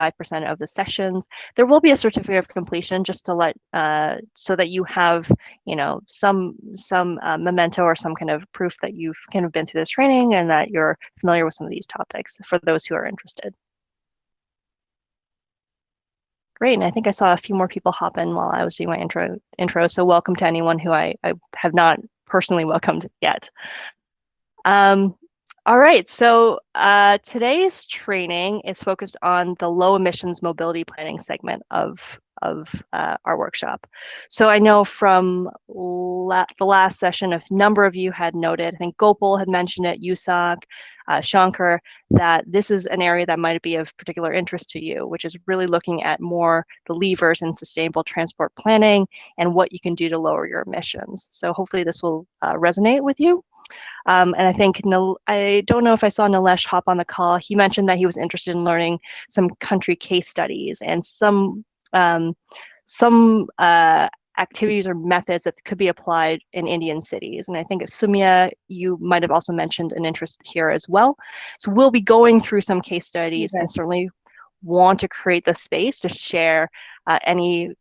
of the sessions. There will be a certificate of completion just to let so that you have, you know, some memento or some kind of proof that you've kind of been through this training and that you're familiar with some of these topics for those who are interested. Great, and I think I saw a few more people hop in while I was doing my intro. So welcome to anyone who I have not personally welcomed yet. All right, so today's training is focused on the low emissions mobility planning segment of our workshop. So I know from the last session, a number of you had noted, I think Gopal had mentioned it, Yusak, Shankar, that this is an area that might be of particular interest to you, which is really looking at more the levers in sustainable transport planning and what you can do to lower your emissions. So hopefully this will resonate with you. And I think, I don't know if I saw Nilesh hop on the call. He mentioned that he was interested in learning some country case studies and some activities or methods that could be applied in Indian cities. And I think Sumya, you might have also mentioned an interest here as well. So we'll be going through some case studies and certainly want to create the space to share any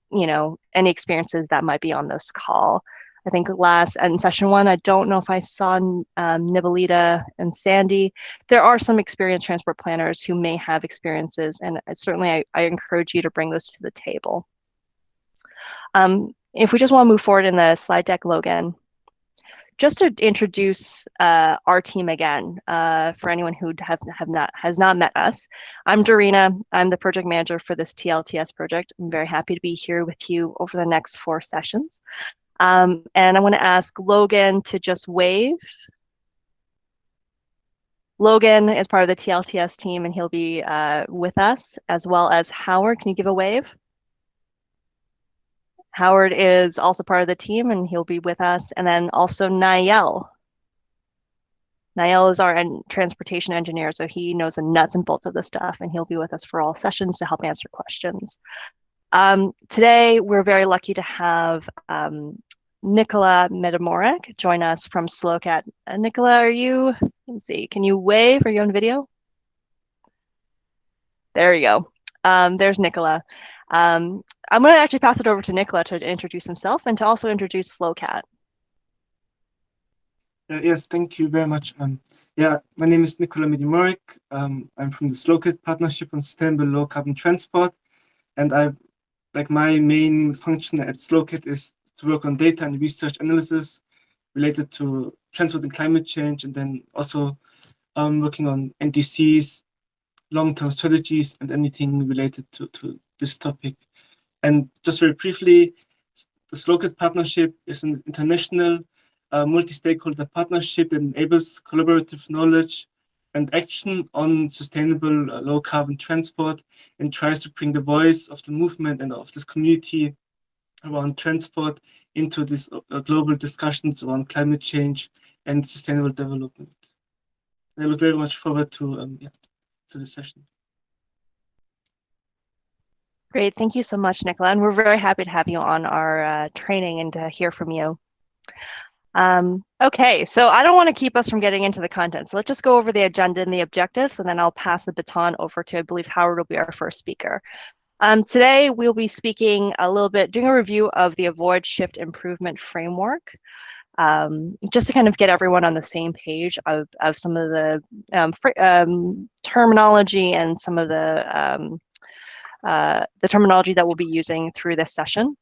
experiences that might be on this call. I think in session one, I don't know if I saw Nibalita and Sandy. There are some experienced transport planners who may have experiences, and certainly I encourage you to bring those to the table. If we just want to move forward in the slide deck, Logan, just to introduce our team again, for anyone who has not met us, I'm Dorina. I'm the project manager for this T-LTS project. I'm very happy to be here with you over the next 4 sessions. And I want to ask Logan to just wave. Logan is part of the T-LTS team, and he'll be with us, as well as Howard. Can you give a wave? Howard is also part of the team, and he'll be with us. And then also Nael. Nael is our transportation engineer, so he knows the nuts and bolts of this stuff, and he'll be with us for all sessions to help answer questions. Today, we're very lucky to have Nicola Mitimorik join us from SLOCAT. Nicola, let's see, can you wave? Are you on video? There you go. There's Nicola. I'm going to actually pass it over to Nicola to introduce himself and to also introduce SLOCAT. Yes, thank you very much. My name is Nicola Mitimorik. I'm from the SLOCAT Partnership on Sustainable Low Carbon Transport, and my main function at SLOCAT is to work on data and research analysis related to transport and climate change, and then also working on NDCs, long-term strategies, and anything related to this topic. And just very briefly, the SLOCAT Partnership is an international multi-stakeholder partnership that enables collaborative knowledge and action on sustainable low-carbon transport, and tries to bring the voice of the movement and of this community around transport into these global discussions around climate change and sustainable development. I look very much forward to this session. Great, thank you so much, Nicola, and we're very happy to have you on our training and to hear from you. Okay, so I don't want to keep us from getting into the content, so let's just go over the agenda and the objectives, and then I'll pass the baton over to, I believe, Howard will be our first speaker. Today, we'll be speaking a little bit, doing a review of the Avoid Shift Improvement Framework, just to kind of get everyone on the same page of some of the terminology and some of the terminology that we'll be using through this session.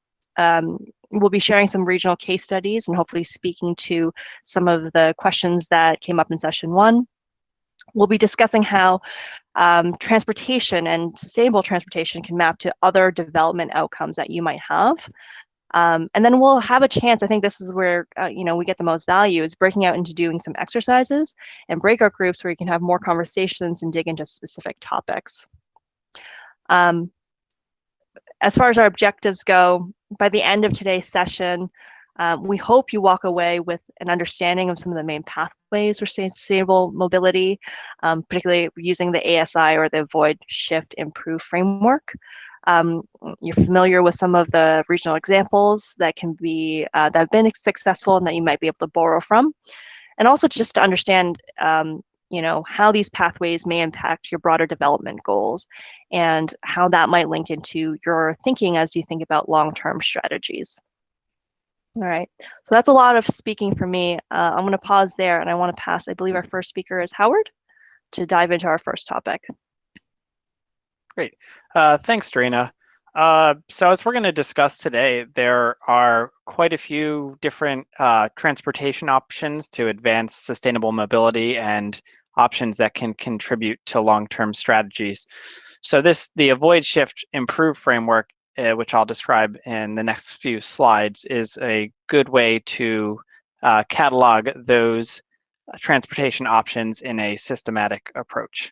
We'll be sharing some regional case studies and hopefully speaking to some of the questions that came up in session 1. We'll be discussing how transportation and sustainable transportation can map to other development outcomes that you might have. And then we'll have a chance, I think this is where we get the most value, is breaking out into doing some exercises and breakout groups where you can have more conversations and dig into specific topics. As far as our objectives go, by the end of today's session, we hope you walk away with an understanding of some of the main pathways for sustainable mobility, particularly using the ASI or the Avoid Shift Improve framework. You're familiar with some of the regional examples that can be that have been successful and that you might be able to borrow from, and also just to understand how these pathways may impact your broader development goals and how that might link into your thinking as you think about long-term strategies. All right, so that's a lot of speaking for me. I'm going to pause there, and I want to pass, I believe our first speaker is Howard, to dive into our first topic. Great. Thanks, Drina. So as we're going to discuss today, there are quite a few different transportation options to advance sustainable mobility and options that can contribute to long-term strategies. So the Avoid, Shift, Improve framework, which I'll describe in the next few slides, is a good way to catalog those transportation options in a systematic approach.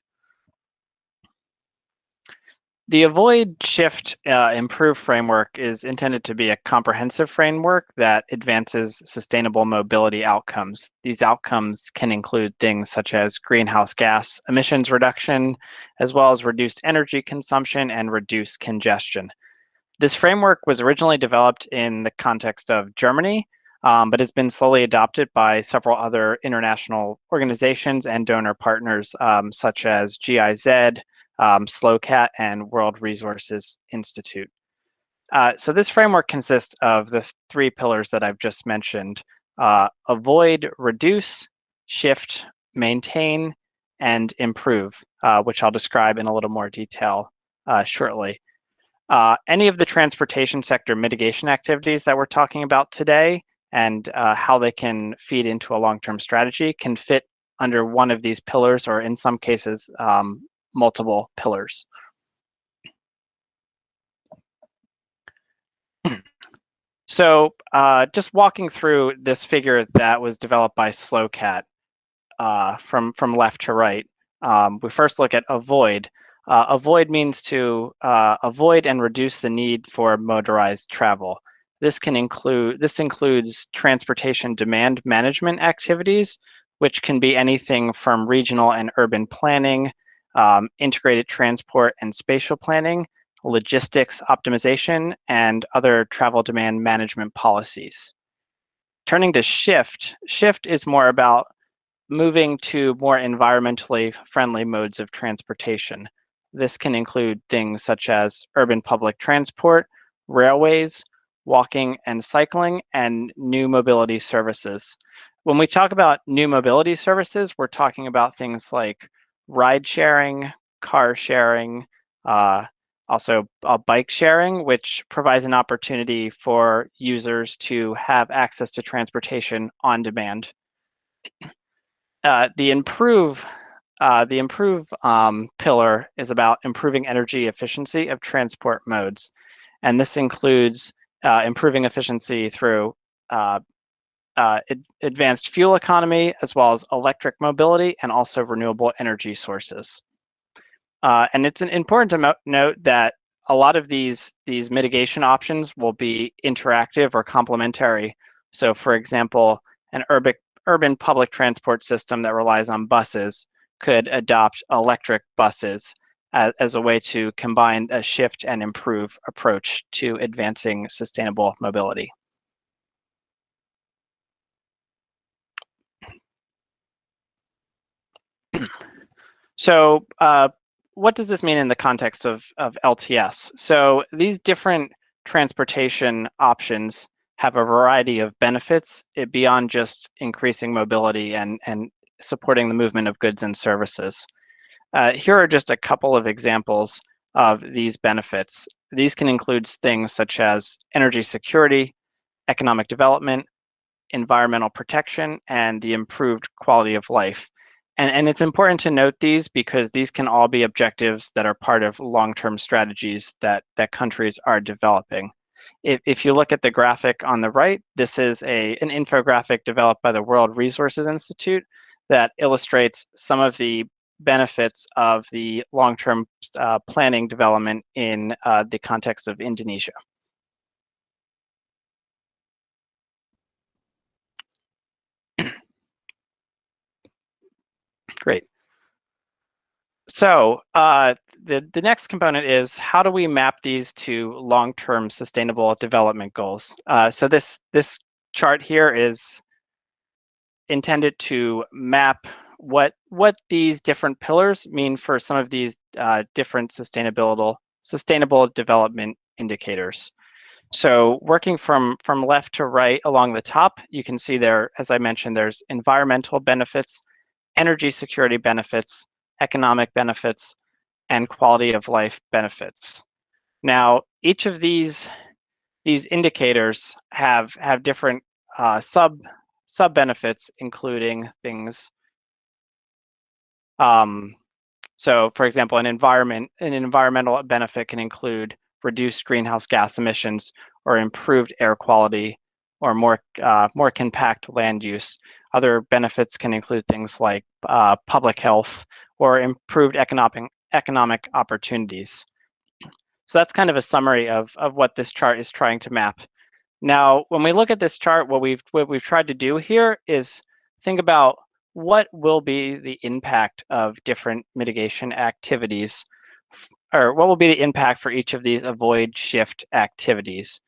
The Avoid, Shift, Improve framework is intended to be a comprehensive framework that advances sustainable mobility outcomes. These outcomes can include things such as greenhouse gas emissions reduction, as well as reduced energy consumption and reduced congestion. This framework was originally developed in the context of Germany, but has been slowly adopted by several other international organizations and donor partners, such as GIZ, SLOCAT, and World Resources Institute. So this framework consists of the three pillars that I've just mentioned: avoid, reduce, shift, maintain, and improve, which I'll describe in a little more detail shortly. Any of the transportation sector mitigation activities that we're talking about today and how they can feed into a long-term strategy can fit under one of these pillars, or in some cases, multiple pillars. So just walking through this figure that was developed by SLOCAT from left to right, we first look at avoid. Avoid means to avoid and reduce the need for motorized travel. This includes transportation demand management activities, which can be anything from regional and urban planning, integrated transport and spatial planning, logistics optimization, and other travel demand management policies. Turning to shift, shift is more about moving to more environmentally friendly modes of transportation. This can include things such as urban public transport, railways, walking and cycling, and new mobility services. When we talk about new mobility services, we're talking about things like ride sharing, car sharing, also bike sharing, which provides an opportunity for users to have access to transportation on demand. The improve pillar is about improving energy efficiency of transport modes, and this includes improving efficiency through advanced fuel economy, as well as electric mobility and also renewable energy sources. And it's important to note that a lot of these mitigation options will be interactive or complementary. So for example, an urban public transport system that relies on buses could adopt electric buses as a way to combine a shift and improve approach to advancing sustainable mobility. So what does this mean in the context of LTS? So these different transportation options have a variety of benefits beyond just increasing mobility and supporting the movement of goods and services. Here are just a couple of examples of these benefits. These can include things such as energy security, economic development, environmental protection, and the improved quality of life. And it's important to note these because these can all be objectives that are part of long-term strategies that countries are developing. If you look at the graphic on the right, this is an infographic developed by the World Resources Institute that illustrates some of the benefits of the long-term planning development in the context of Indonesia. Great. So the next component is, how do we map these to long-term sustainable development goals? So this chart here is intended to map what these different pillars mean for some of these different sustainable development indicators. So working from left to right along the top, you can see there, as I mentioned, there's environmental benefits, energy security benefits, economic benefits, and quality of life benefits. Now, each of these indicators have different sub benefits, including things. So, for example, an environmental benefit can include reduced greenhouse gas emissions, or improved air quality, or more compact land use. Other benefits can include things like public health or improved economic opportunities. So that's kind of a summary of what this chart is trying to map. Now, when we look at this chart, what we've tried to do here is think about what will be the impact of different mitigation activities, or what will be the impact for each of these avoid shift activities.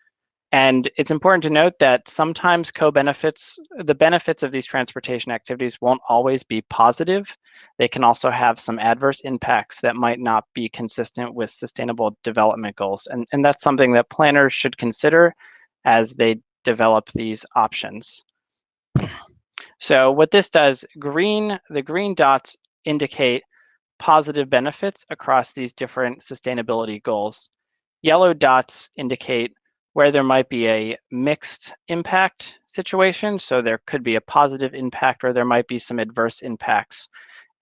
And it's important to note that sometimes the benefits of these transportation activities won't always be positive. They can also have some adverse impacts that might not be consistent with sustainable development goals. And that's something that planners should consider as they develop these options. So what this does, the green dots indicate positive benefits across these different sustainability goals. Yellow dots indicate where there might be a mixed impact situation. So there could be a positive impact, or there might be some adverse impacts.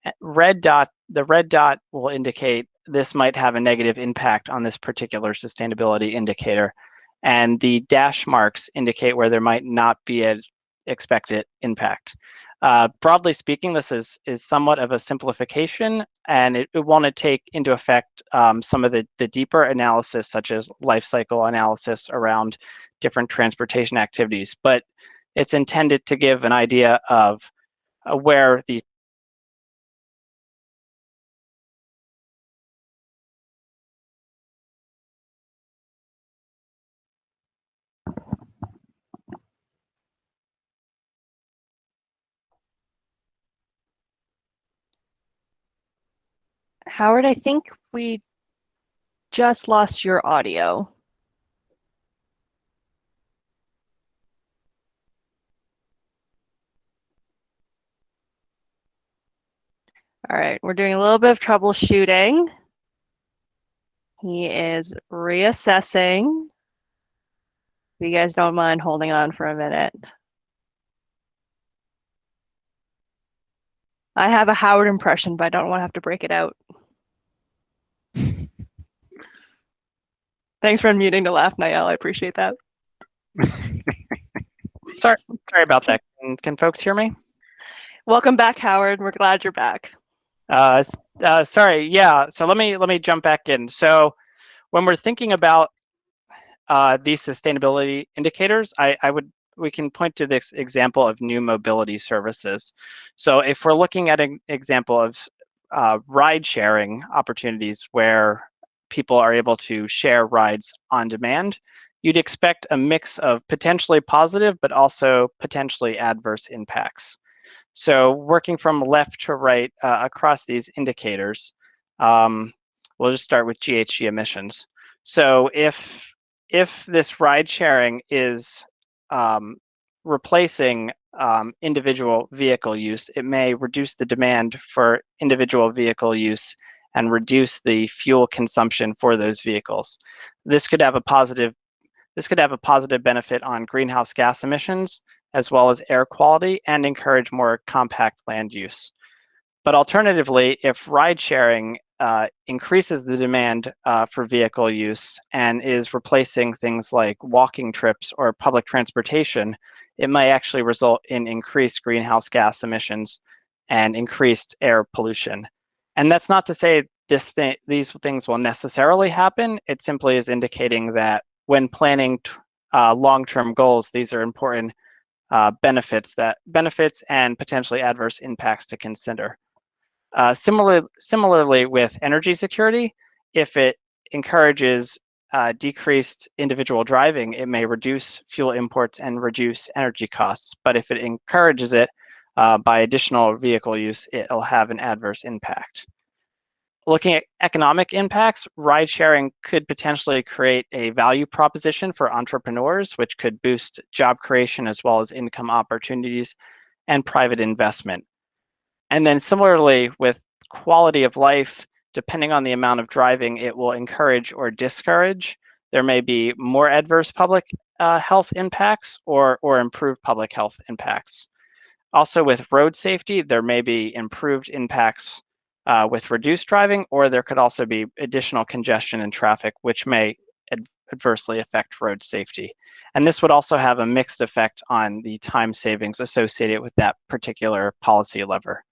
The red dot will indicate this might have a negative impact on this particular sustainability indicator. And the dash marks indicate where there might not be an expected impact. Broadly speaking, this is somewhat of a simplification, and it want to take into effect some of the deeper analysis, such as life cycle analysis around different transportation activities. But it's intended to give an idea of where the Howard, I think we just lost your audio. All right, we're doing a little bit of troubleshooting. He is reassessing. If you guys don't mind holding on for a minute. I have a Howard impression, but I don't want to have to break it out. Thanks for unmuting to laugh, Niall. I appreciate that. Sorry about that. Can folks hear me? Welcome back, Howard. We're glad you're back. Sorry. Yeah. So let me jump back in. So when we're thinking about these sustainability indicators, we can point to this example of new mobility services. So if we're looking at an example of ride sharing opportunities where people are able to share rides on demand, you'd expect a mix of potentially positive but also potentially adverse impacts. So working from left to right across these indicators, we'll just start with GHG emissions. So if this ride sharing is replacing individual vehicle use, it may reduce the demand for individual vehicle use and reduce the fuel consumption for those vehicles. This could have a positive benefit on greenhouse gas emissions, as well as air quality, and encourage more compact land use. But alternatively, if ride sharing increases the demand for vehicle use and is replacing things like walking trips or public transportation, it might actually result in increased greenhouse gas emissions and increased air pollution. And that's not to say these things will necessarily happen. It simply is indicating that when planning long-term goals, these are important benefits and potentially adverse impacts to consider. Similarly with energy security, if it encourages decreased individual driving, it may reduce fuel imports and reduce energy costs. But if it encourages it, by additional vehicle use, it'll have an adverse impact. Looking at economic impacts, ride sharing could potentially create a value proposition for entrepreneurs, which could boost job creation as well as income opportunities and private investment. And then similarly with quality of life, depending on the amount of driving, it will encourage or discourage. There may be more adverse public health impacts or improved public health impacts. Also with road safety, there may be improved impacts with reduced driving, or there could also be additional congestion in traffic, which may adversely affect road safety. And this would also have a mixed effect on the time savings associated with that particular policy lever.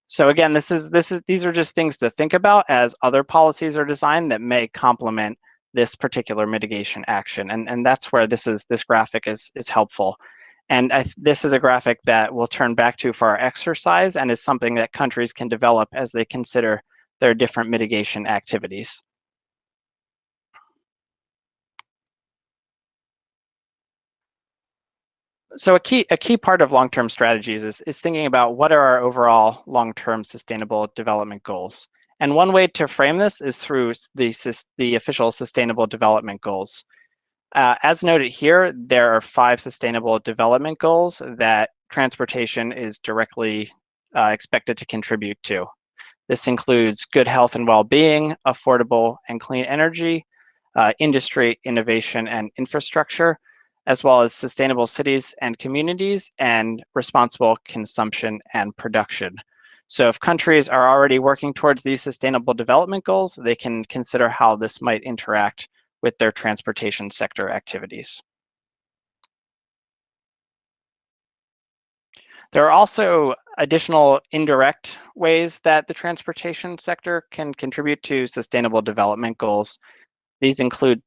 So again, these are just things to think about as other policies are designed that may complement this particular mitigation action. And that's where this graphic is helpful. And this is a graphic that we'll turn back to for our exercise and is something that countries can develop as they consider their different mitigation activities. So a key part of long-term strategies is thinking about what are our overall long-term sustainable development goals. And one way to frame this is through the official sustainable development goals. As noted here, there are 5 sustainable development goals that transportation is directly expected to contribute to. This includes good health and well-being, affordable and clean energy, industry, innovation, and infrastructure, as well as sustainable cities and communities, and responsible consumption and production. So if countries are already working towards these sustainable development goals, they can consider how this might interact with their transportation sector activities. There are also additional indirect ways that the transportation sector can contribute to sustainable development goals. These include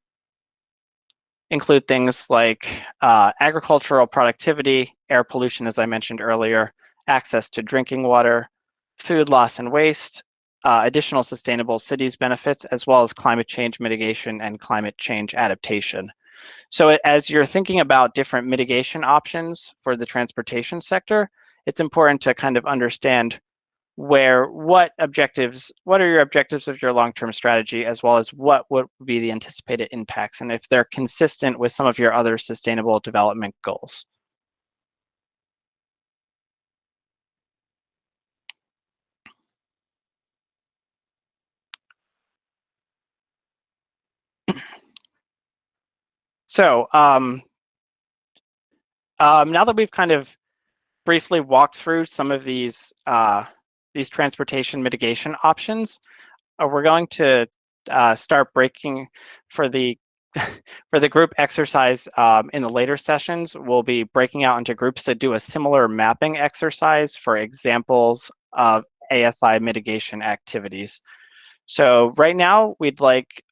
things like agricultural productivity, air pollution, as I mentioned earlier, access to drinking water, food loss and waste, additional sustainable cities benefits, as well as climate change mitigation and climate change adaptation. So as you're thinking about different mitigation options for the transportation sector, it's important to kind of understand what are your objectives of your long-term strategy, as well as what would be the anticipated impacts, and if they're consistent with some of your other sustainable development goals. So now that we've kind of briefly walked through some of these transportation mitigation options, we're going to start breaking for the group exercise in the later sessions. We'll be breaking out into groups that do a similar mapping exercise for examples of ASI mitigation activities. So right now, we'd like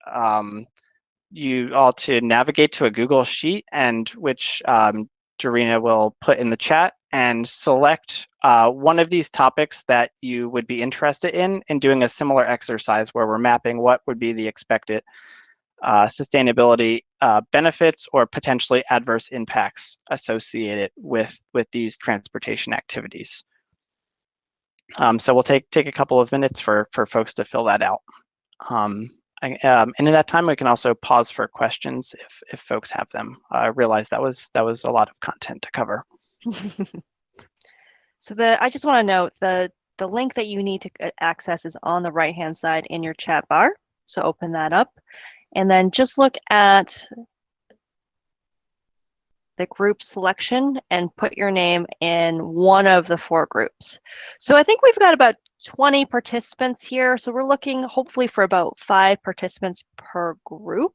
you all to navigate to a Google Sheet, and which Dorina will put in the chat, and select one of these topics that you would be interested in doing a similar exercise where we're mapping what would be the expected sustainability benefits or potentially adverse impacts associated with these transportation activities. So we'll take a couple of minutes for folks to fill that out. And in that time, we can also pause for questions if folks have them. I realize that was a lot of content to cover. So I just want to note the link that you need to access is on the right-hand side in your chat bar. So open that up, and then just look at the group selection and put your name in one of the 4 groups. So I think we've got about 20 participants here. So we're looking hopefully for about 5 participants per group.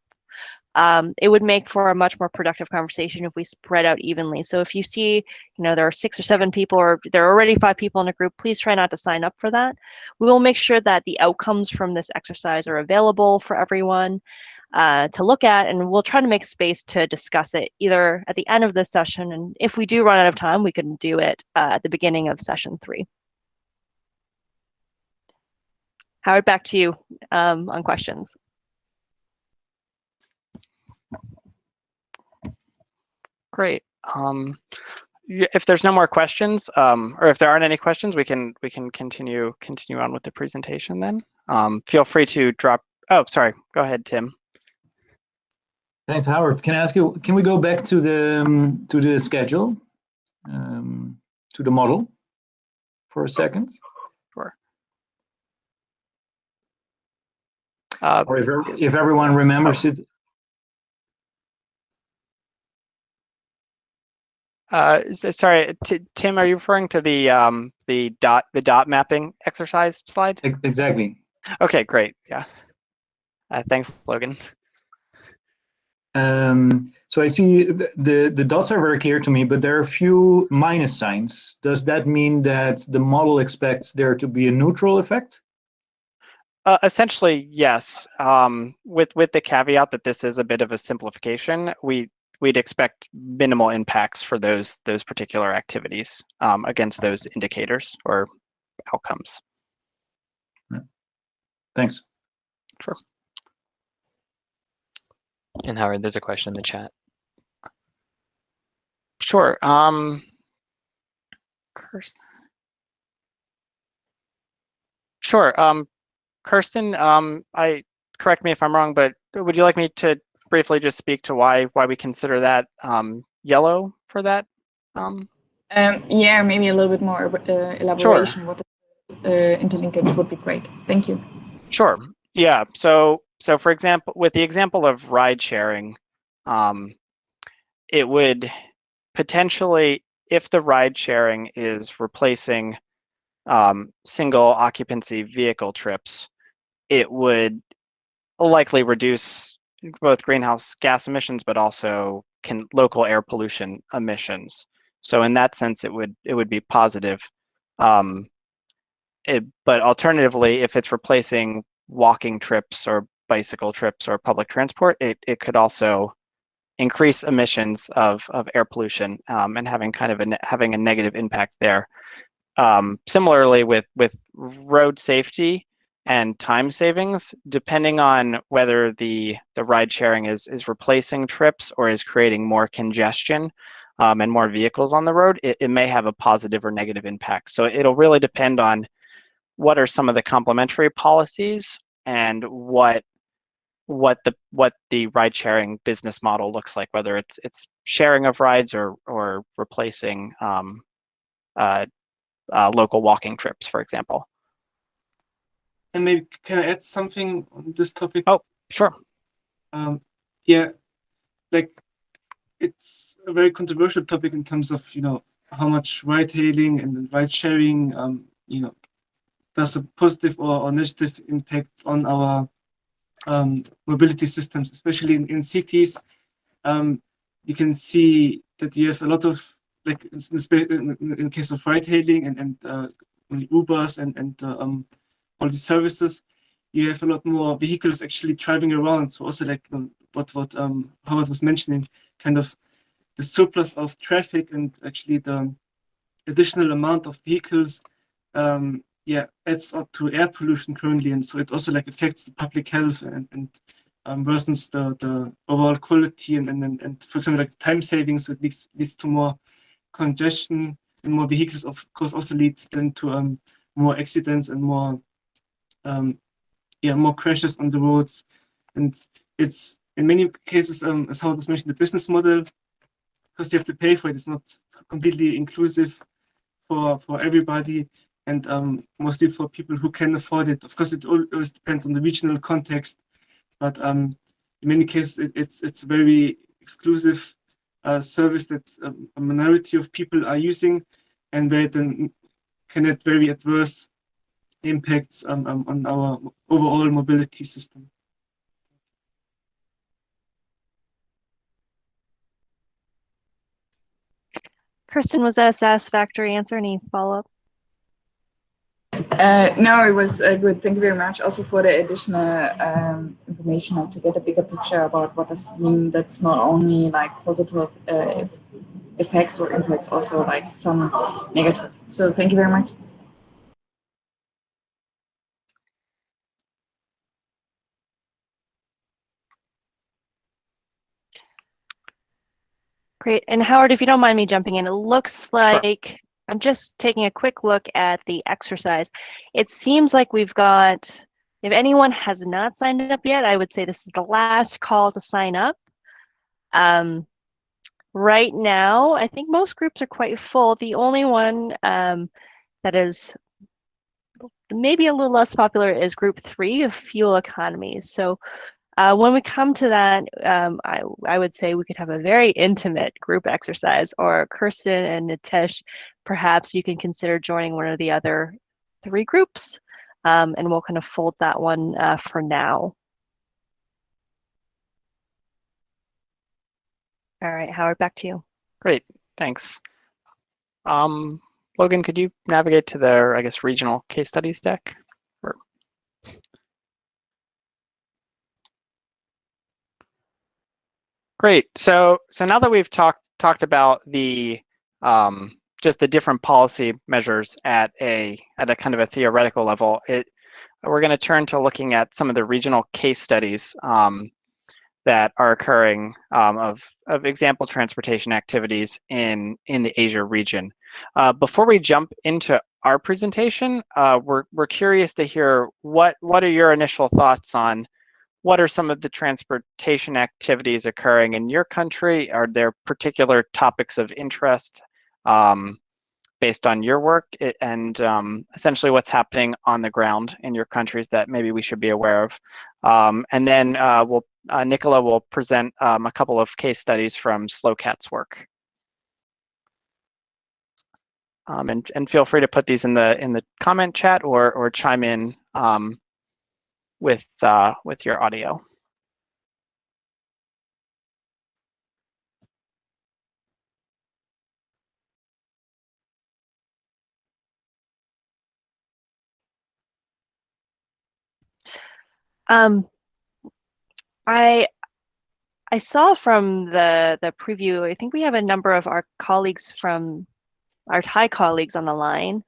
It would make for a much more productive conversation if we spread out evenly. So if you see, there are 6 or 7 people, or there are already 5 people in a group, please try not to sign up for that. We will make sure that the outcomes from this exercise are available for everyone to look at, and we'll try to make space to discuss it either at the end of this session, and if we do run out of time, we can do it at the beginning of session 3. Howard, back to you on questions. Great. if there's no more questions, or if there aren't any questions, we can continue on with the presentation then. Feel free to drop. Oh, sorry. Go ahead, Tim. Thanks, Howard. Can I ask you? Can we go back to the schedule, to the model, for a second? Sure. Or if everyone remembers it. Sorry, Tim, are you referring to the dot mapping exercise slide? Exactly. Okay, great. Yeah. Thanks, Logan. So I see the dots are very clear to me, but there are a few minus signs. Does that mean that the model expects there to be a neutral effect? Essentially, yes. With the caveat that this is a bit of a simplification, we'd expect minimal impacts for those particular activities against those indicators or outcomes. Thanks. Sure. And Howard, there's a question in the chat. Sure. Sure. Kirsten, correct me if I'm wrong, but would you like me to briefly just speak to why we consider that yellow for that? Yeah, maybe a little bit more elaboration. Sure. What the interlinkage would be great. Thank you. Sure. Yeah. So for example, with the example of ride sharing, it would potentially, if the ride sharing is replacing single occupancy vehicle trips, it would likely reduce both greenhouse gas emissions, but also local air pollution emissions. So in that sense, it would be positive. But alternatively, if it's replacing walking trips or bicycle trips or public transport, it could also increase emissions of air pollution and having kind of having a negative impact there. Similarly with road safety and time savings, depending on whether the ride sharing is replacing trips or is creating more congestion and more vehicles on the road, it may have a positive or negative impact. So it'll really depend on what are some of the complementary policies and what the ride sharing business model looks like, whether it's sharing of rides or replacing local walking trips, for example. And maybe can I add something on this topic? Oh, sure. Yeah, like it's a very controversial topic in terms of how much ride hailing and ride sharing does a positive or negative impact on our mobility systems, especially in cities. You can see that you have a lot of, like in case of ride hailing and Ubers and all these services, you have a lot more vehicles actually driving around. So also like what Howard was mentioning, kind of the surplus of traffic and actually the additional amount of vehicles adds up to air pollution currently, and so it also like affects the public health and worsens the overall quality and for example like time savings. So it leads to more congestion, and more vehicles of course also leads then to more accidents and more more crashes on the roads. And it's in many cases, as Howard was mentioned, the business model, because you have to pay for it, it's not completely inclusive for everybody, and mostly for people who can afford it. Of course, it always depends on the regional context, but in many cases, it's a very exclusive service that a minority of people are using, and where it then can have very adverse impacts on our overall mobility system. Kristen, was that a satisfactory answer? Any follow-up? No, it was good. Thank you very much. Also for the additional information to get a bigger picture about what does it mean. That's not only like positive effects or impacts, also like some negative. So thank you very much. Great. And Howard, if you don't mind me jumping in, it looks like I'm just taking a quick look at the exercise. It seems like we've got, if anyone has not signed up yet, I would say this is the last call to sign up. Right now, I think most groups are quite full. The only one that is maybe a little less popular is group 3 of fuel economies. So when we come to that, I would say we could have a very intimate group exercise, or Kirsten and Nitesh, perhaps you can consider joining one of the other 3 groups, and we'll kind of fold that one for now. All right, Howard, back to you. Great, thanks. Logan, could you navigate to the, I guess, regional case studies deck? Great. So now that we've talked about the just the different policy measures at a kind of a theoretical level, we're going to turn to looking at some of the regional case studies that are occurring of example transportation activities in the Asia region. Before we jump into our presentation, we're curious to hear what are your initial thoughts on what are some of the transportation activities occurring in your country? Are there particular topics of interest based on your work, and essentially what's happening on the ground in your countries that maybe we should be aware of? And then Nicola will present a couple of case studies from SLOCAT's work. And feel free to put these in the comment chat or chime in with your audio. I saw from the preview, I think we have a number of our colleagues from our Thai colleagues on the line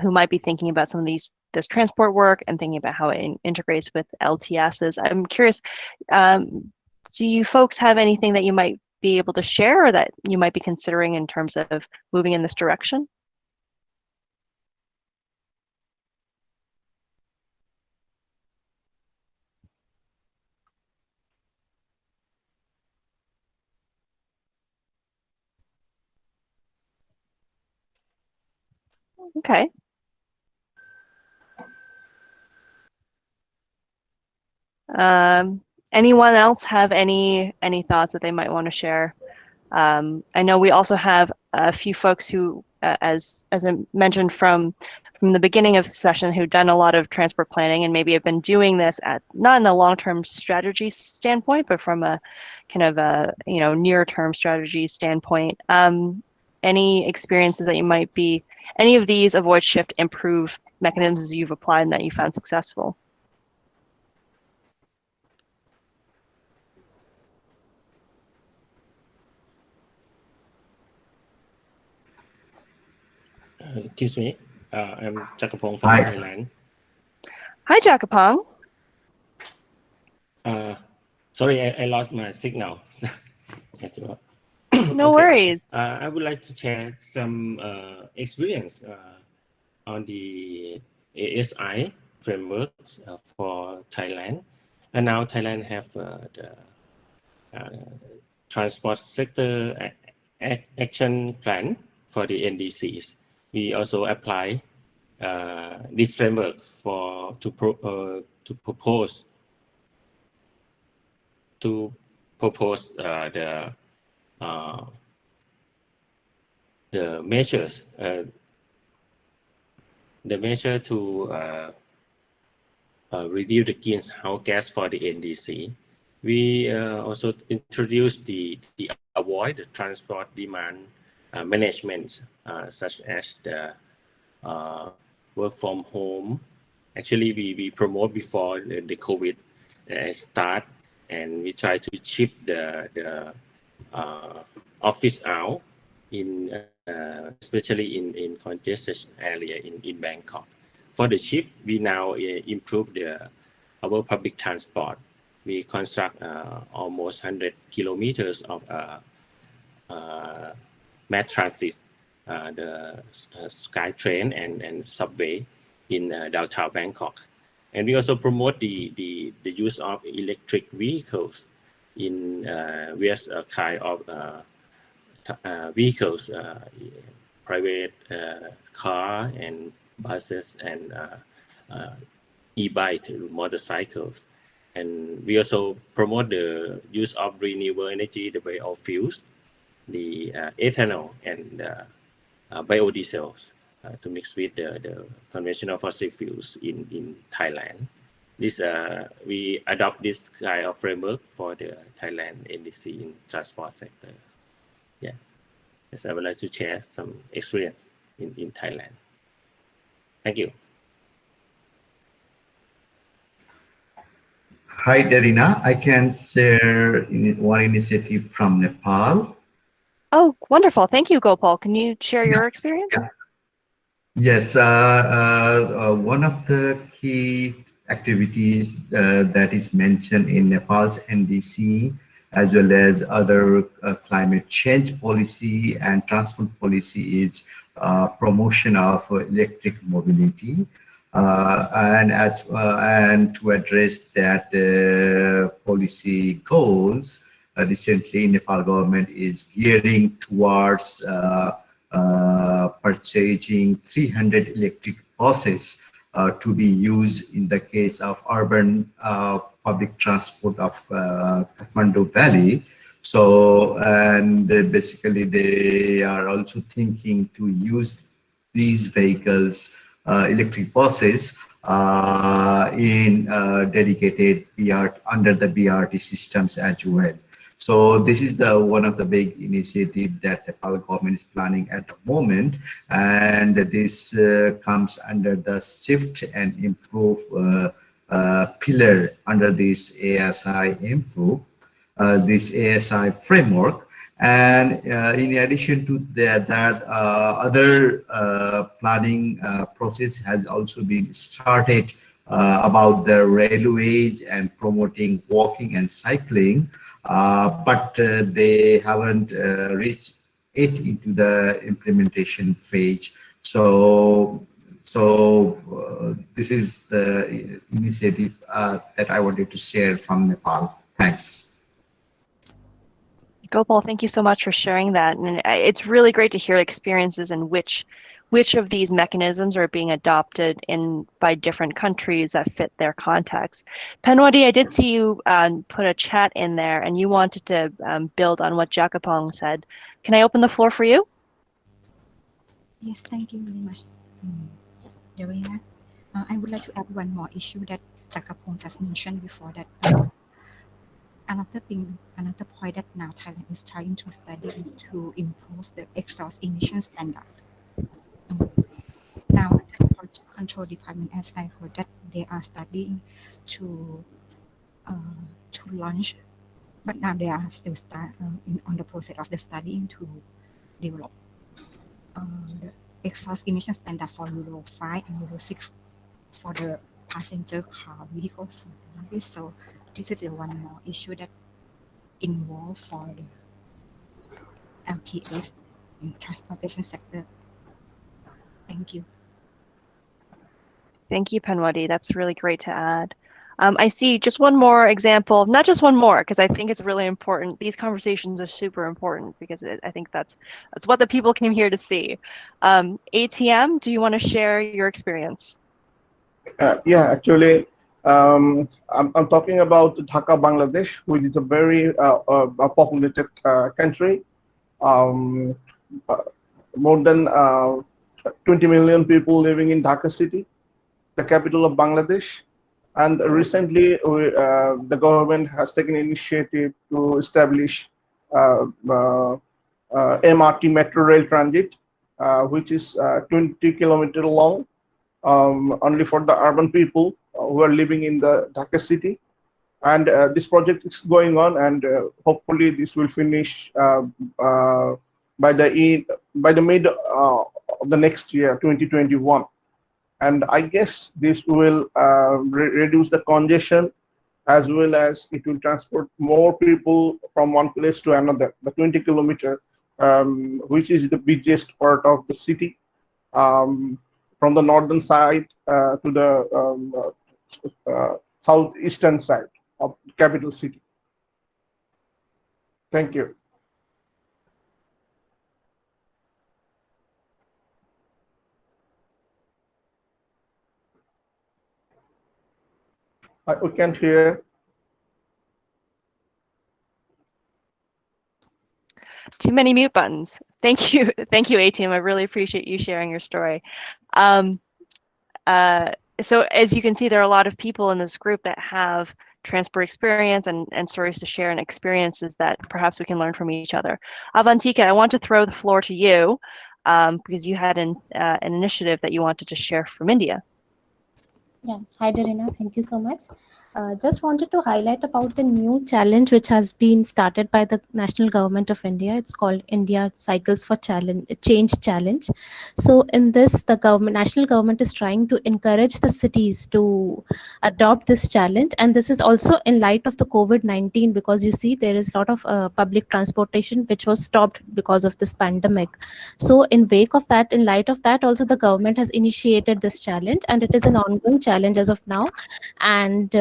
who might be thinking about some of this transport work and thinking about how it integrates with LTSs. I'm curious, do you folks have anything that you might be able to share or that you might be considering in terms of moving in this direction? Okay. Anyone else have any thoughts that they might want to share? I know we also have a few folks who, as I mentioned from the beginning of the session, who've done a lot of transport planning and maybe have been doing this at not in a long-term strategy standpoint, but from a kind of a near-term strategy standpoint. Any experiences that you might be, any of these avoid shift improve mechanisms you've applied and that you found successful? Excuse me, I'm Jakapong from Thailand. Hi, Jakapong. Sorry, I lost my signal. No worries. I would like to share some experience on the ASI frameworks for Thailand. And now Thailand have the transport sector action plan for the NDCs. We also apply this framework to propose the measures to reduce the greenhouse gas for the NDC. We also introduced the avoid the transport demand management, such as the work from home. Actually, we promote before the COVID start, and we try to shift the office out in especially in congested area in Bangkok. For the shift, we now improve our public transport. We construct almost 100 kilometers of mass transit, the SkyTrain and subway in downtown Bangkok. And we also promote the use of electric vehicles in various kind of vehicles, private car and buses and e-bike motorcycles. And we also promote the use of renewable energy, the biofuels, the ethanol and biodiesels to mix with the conventional fossil fuels in Thailand. This we adopt this kind of framework for the Thailand NDC in transport sector. Yeah, yes, I would like to share some experience in Thailand. Thank you. Hi, Darina. I can share one initiative from Nepal. Oh, wonderful. Thank you, Gopal. Can you share your experience? Yeah. Yes, one of the key activities that is mentioned in Nepal's NDC, as well as other climate change policy and transport policy, is promotion of electric mobility. And to address that policy goals, recently Nepal government is gearing towards purchasing 300 electric buses to be used in the case of urban public transport of Kathmandu Valley. So, and basically they are also thinking to use these vehicles, electric buses, in dedicated BRT, under the BRT systems as well. So this is the one of the big initiatives that the Nepal government is planning at the moment, and this comes under the shift and improve pillar under this ASI improve, this ASI framework. And in addition to that, other planning process has also been started about the railways and promoting walking and cycling. But they haven't reached it into the implementation phase. So this is the initiative that I wanted to share from Nepal. Thanks. Gopal, thank you so much for sharing that. And it's really great to hear experiences in which of these mechanisms are being adopted by different countries that fit their context. Penwadi, I did see you put a chat in there and you wanted to build on what Jakapong said. Can I open the floor for you? Yes, thank you very much, Darina. I would like to add one more issue that Jakapong has mentioned before that. Another point that now Thailand is trying to study is to improve the exhaust emission standard. Now, the Pollution Control Department, as I heard, that they are studying to launch, but now they are still on the process of the studying to develop the exhaust emission standard for Euro 5 and Euro 6 for the passenger car vehicles. So this is one more issue that involved for the LTS in transportation sector. Thank you. Thank you, Penwadi. That's really great to add. I see just one more example, not just one more, because I think it's really important. These conversations are super important because I think that's what the people came here to see. ATM, do you want to share your experience? Yeah, actually, I'm talking about Dhaka, Bangladesh, which is a very populated country. More than 20 million people living in Dhaka city, the capital of Bangladesh. And recently, the government has taken initiative to establish MRT metro rail transit, which is 20 kilometers long, only for the urban people who are living in the Dhaka city. And this project is going on, and hopefully this will finish by the mid of the next year, 2021. And I guess this will reduce the congestion, as well as it will transport more people from one place to another. The 20 kilometer which is the busiest part of the city, from the northern side to the southeastern side of the capital city. Thank you. We can't hear. Too many mute buttons. Thank you. Thank you, A-Team. I really appreciate you sharing your story. So as you can see, there are a lot of people in this group that have transport experience and stories to share and experiences that perhaps we can learn from each other. Avantika, I want to throw the floor to you because you had an initiative that you wanted to share from India. Yeah, hi Darina, thank you so much. Just wanted to highlight about the new challenge which has been started by the National Government of India. It's called India Cycles for Change Challenge. So in this, the national government is trying to encourage the cities to adopt this challenge. And this is also in light of the COVID-19, because you see there is a lot of public transportation which was stopped because of this pandemic. So in wake of that, in light of that, also the government has initiated this challenge, and it is an ongoing challenge as of now. And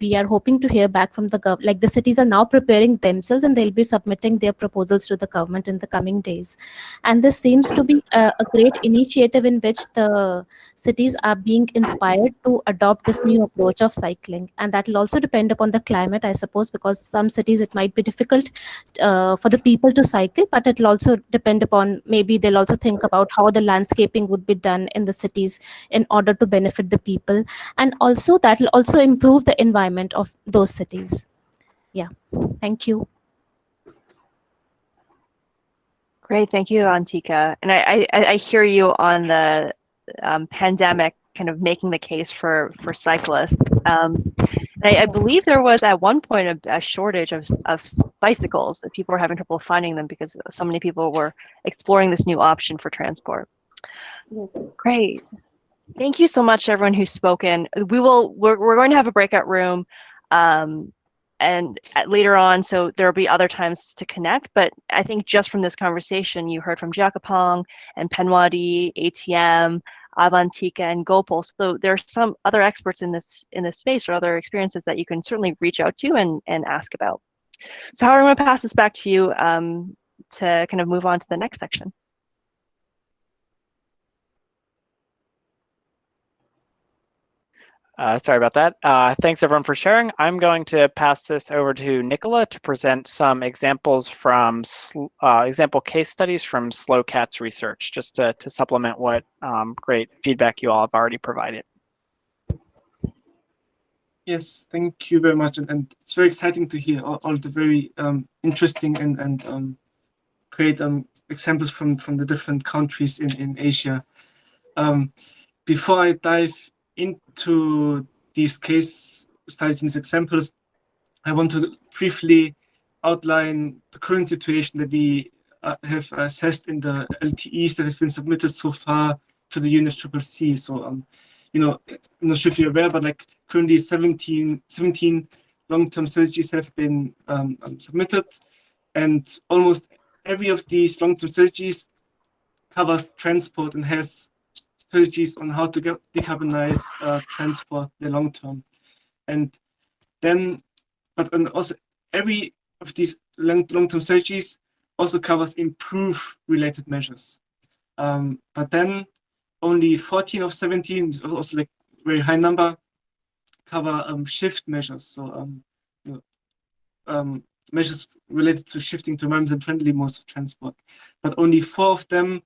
we are hoping to hear back from the government. Like, the cities are now preparing themselves and they'll be submitting their proposals to the government in the coming days. And this seems to be a great initiative in which the cities are being inspired to adopt this new approach of cycling. And that will also depend upon the climate, I suppose, because some cities it might be difficult for the people to cycle, but it will also depend upon, maybe they'll also think about how the landscaping would be done in the cities in order to benefit the people. And also that will also improve the environment of those cities. Yeah, thank you. Great, thank you, Antika. And I hear you on the pandemic kind of making the case for cyclists. I believe there was at one point a shortage of bicycles, that people were having trouble finding them because so many people were exploring this new option for transport. Yes. Great. Thank you so much to everyone who's spoken. We're going to have a breakout room and later on, so there'll be other times to connect, but I think just from this conversation, you heard from Jakapong and Penwadi, ATM, Avantika, and Gopal. So there are some other experts in this space or other experiences that you can certainly reach out to and ask about. So Howard, I'm going to pass this back to you to kind of move on to the next section. Sorry about that. Thanks everyone for sharing. I'm going to pass this over to Nicola to present some examples from example case studies from SlowCat's research, just to supplement what great feedback you all have already provided. Yes, thank you very much. And it's very exciting to hear all the very interesting and great examples from the different countries in Asia. Before I dive into these case studies and these examples, I want to briefly outline the current situation that we have assessed in the LTEs that have been submitted so far to the UNFCCC. So, you know, I'm not sure if you're aware, but like currently 17 long-term strategies have been submitted, and almost every of these long-term strategies covers transport and has strategies on how to decarbonize transport in the long term. And then, and also every of these long-term strategies also covers improve related measures. But then only 14 of 17, is also like very high number, cover shift measures. So measures related to shifting to environmentally friendly modes of transport. But only 4 of them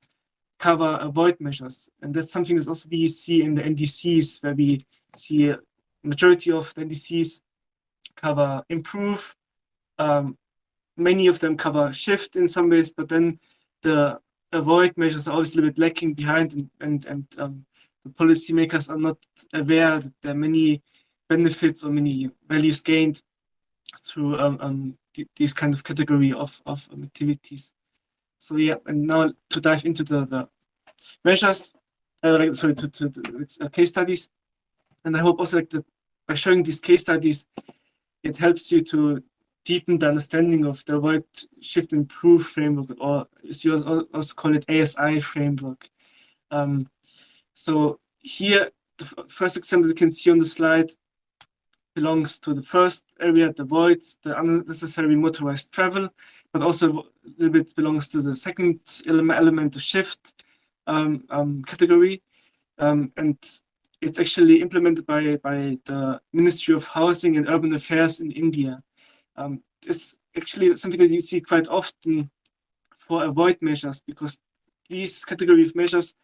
cover avoid measures. And that's something that also we see in the NDCs, where we see a majority of the NDCs cover improve. Many of them cover shift in some ways, but then the avoid measures are always a little bit lacking behind, and the policymakers are not aware that there are many benefits or many values gained through this kind of category of activities. So yeah, and now to dive into the measures, sorry, to case studies, and I hope also like that by showing these case studies, it helps you to deepen the understanding of the avoid, shift, improve framework, or as you also call it, ASI framework. So here, the first example you can see on the slide belongs to the first area, the void, the unnecessary motorized travel, but also a little bit belongs to the second element, the shift category. And it's actually implemented by the Ministry of Housing and Urban Affairs in India. It's actually something that you see quite often for avoid measures, because these category of measures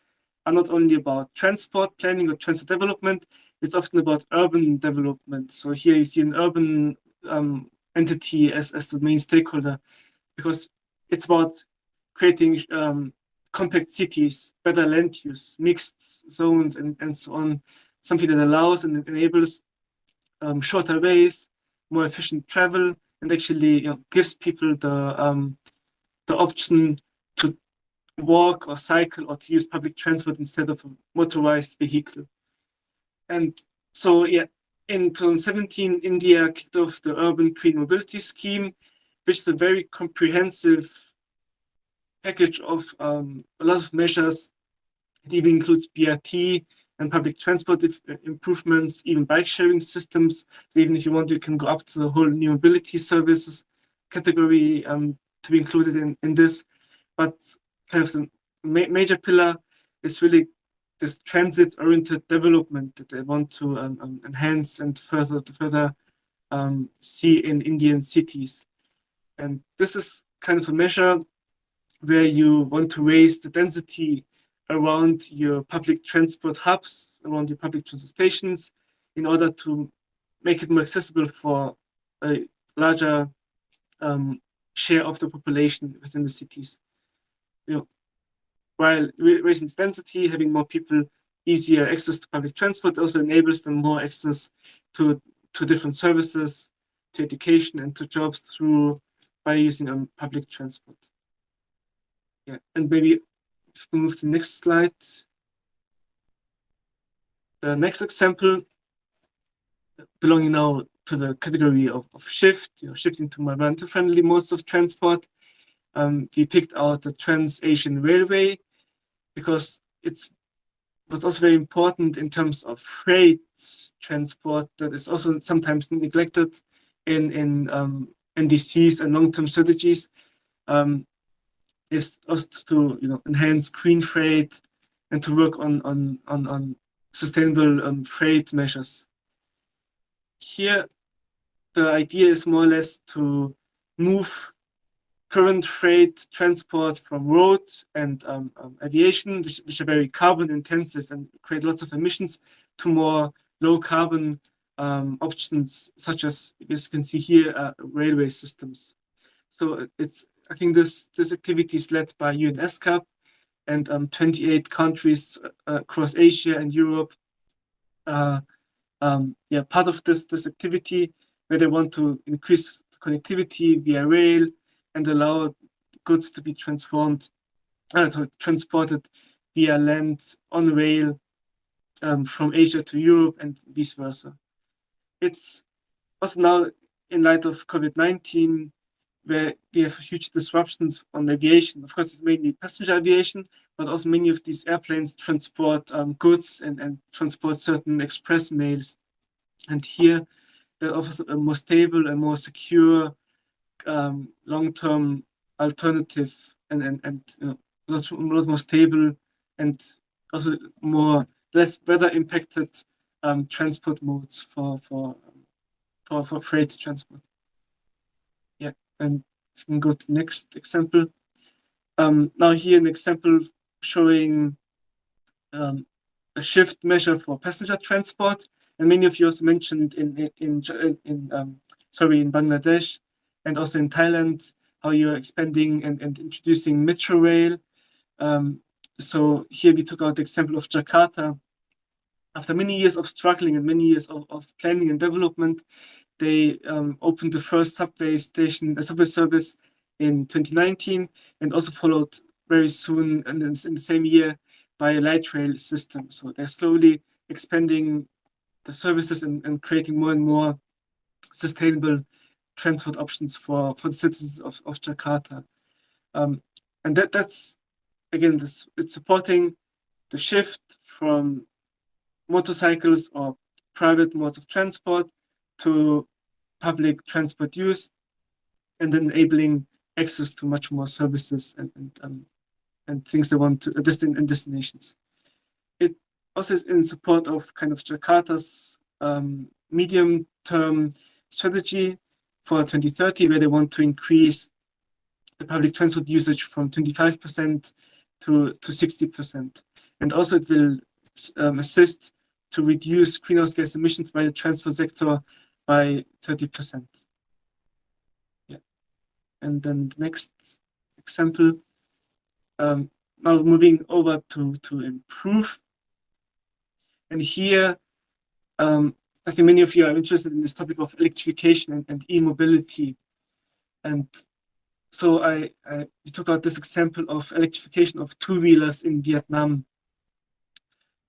are not only about transport planning or transport development, it's often about urban development. So here you see an urban entity as the main stakeholder, because it's about creating compact cities, better land use, mixed zones, and so on, something that allows and enables shorter ways, more efficient travel, and actually gives people the option to walk or cycle or to use public transport instead of a motorized vehicle. And so, yeah, in 2017, India kicked off the Urban Green Mobility Scheme, which is a very comprehensive package of a lot of measures. It even includes BRT and public transport improvements, even bike sharing systems. So even if you want, you can go up to the whole new mobility services category to be included in this. But kind of the major pillar is really this transit-oriented development that they want to enhance and further see in Indian cities. And this is kind of a measure where you want to raise the density around your public transport hubs, around your public transport stations, in order to make it more accessible for a larger share of the population within the cities. While raising density, having more people easier access to public transport also enables them more access to different services, to education, and to jobs by using public transport. Yeah, and maybe if we move to the next slide. The next example, belonging now to the category of shift, shifting to more environmental friendly modes of transport. We picked out the Transasian Railway because it was also very important in terms of freight transport that is also sometimes neglected in NDCs and long-term strategies. Is also to enhance green freight and to work on sustainable freight measures. Here, the idea is more or less to move current freight transport from roads and aviation, which are very carbon intensive and create lots of emissions, to more low carbon options, such as you can see here, railway systems. So I think this activity is led by UNESCAP and 28 countries across Asia and Europe. Part of this activity where they want to increase connectivity via rail and allow goods to be transported via land on rail from Asia to Europe and vice versa. It's also now in light of COVID-19, where we have huge disruptions on aviation. Of course, it's mainly passenger aviation, but also many of these airplanes transport goods and transport certain express mails. And here, that offers a more stable and more secure long-term alternative and a lot more stable and also less weather impacted transport modes for freight transport. Yeah, and if you can go to the next example. Now here an example showing a shift measure for passenger transport, and many of you also mentioned in Bangladesh and also in Thailand how you're expanding and introducing metro rail. So here we took out the example of Jakarta. After many years of struggling and many years of planning and development, they opened the first subway service in 2019, and also followed very soon and in the same year by a light rail system. So they're slowly expanding the services and creating more and more sustainable transport options for the citizens of Jakarta. And that's, again, it's supporting the shift from motorcycles or private modes of transport to public transport use, and enabling access to much more services and things they want to and destinations. It also is in support of kind of Jakarta's medium-term strategy for 2030, where they want to increase the public transport usage from 25% to 60%. And also it will assist to reduce greenhouse gas emissions by the transport sector by 30%. Yeah. And then the next example, now moving over to improve. And here, I think many of you are interested in this topic of electrification and e-mobility. And so we took out this example of electrification of two-wheelers in Vietnam.